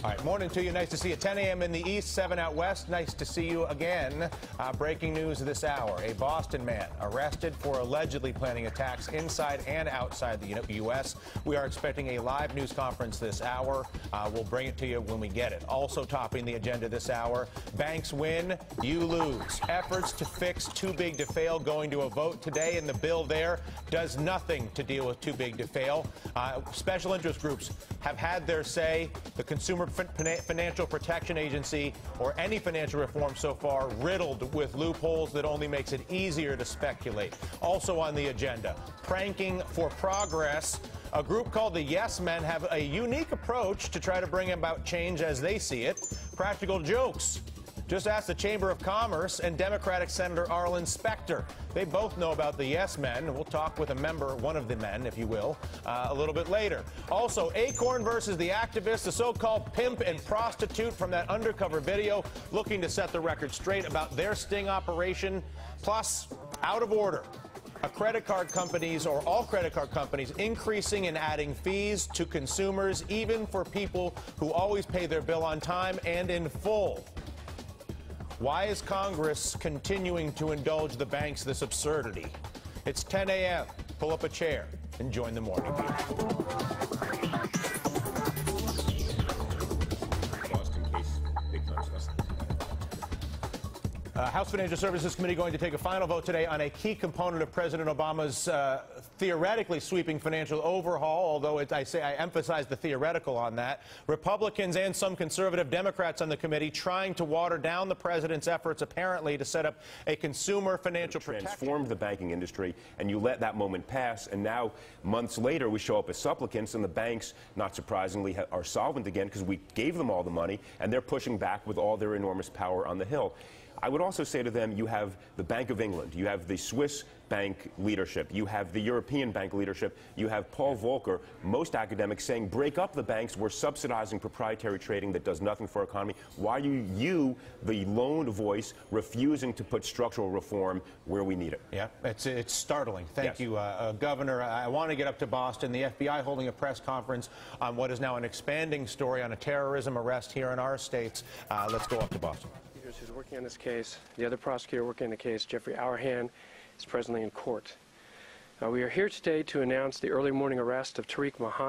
All right, morning to you. Nice to see you. 10 a.m. in the east, 7 out west. Nice to see you again. Breaking news this hour. A Boston man arrested for allegedly planning attacks inside and outside the U.S. We are expecting a live news conference this hour. We'll bring it to you when we get it. Also topping the agenda this hour, banks win, you lose. Efforts to fix too big to fail going to a vote today, and the bill there does nothing to deal with too big to fail. Special interest groups have had their say. The Consumer Financial Protection Agency, or any financial reform so far, riddled with loopholes that only makes it easier to speculate. Also on the agenda, pranking for progress. A group called the Yes Men have a unique approach to try to bring about change as they see it. Practical jokes. Just ask the Chamber of Commerce and Democratic Senator Arlen Specter. They both know about the Yes Men. We'll talk with a member, one of the men, if you will, a little bit later. Also, Acorn versus the activist, the so-called pimp and prostitute from that undercover video, looking to set the record straight about their sting operation. Plus, out of order. Credit card companies, or all credit card companies, increasing and adding fees to consumers, even for people who always pay their bill on time and in full. Why is Congress continuing to indulge the banks this absurdity? It's 10 a.m. Pull up a chair and join the morning meeting. House Financial Services Committee going to take a final vote today on a key component of President Obama's theoretically sweeping financial overhaul, although I emphasize the theoretical on that. Republicans and some conservative Democrats on the committee trying to water down the president's efforts, apparently, to set up a consumer financial protection. Transformed the banking industry, and you let that moment pass, and now, months later, we show up as supplicants, and the banks, not surprisingly, are solvent again because we gave them all the money, and they're pushing back with all their enormous power on the Hill. I would also say to them, you have the Bank of England, you have the Swiss bank leadership, you have the European bank leadership, you have Paul Volcker, most academics saying break up the banks, we're subsidizing proprietary trading that does nothing for our economy. Why are you, the lone voice, refusing to put structural reform where we need it? Yeah, it's startling. Thank you, Governor. I want to get up to Boston. The FBI holding a press conference on what is now an expanding story on a terrorism arrest here in our states. Let's go up to Boston. Who's working on this case. The other prosecutor working on the case, Jeffrey Hourhan, is presently in court. We are here today to announce the early morning arrest of Tariq Mohammed.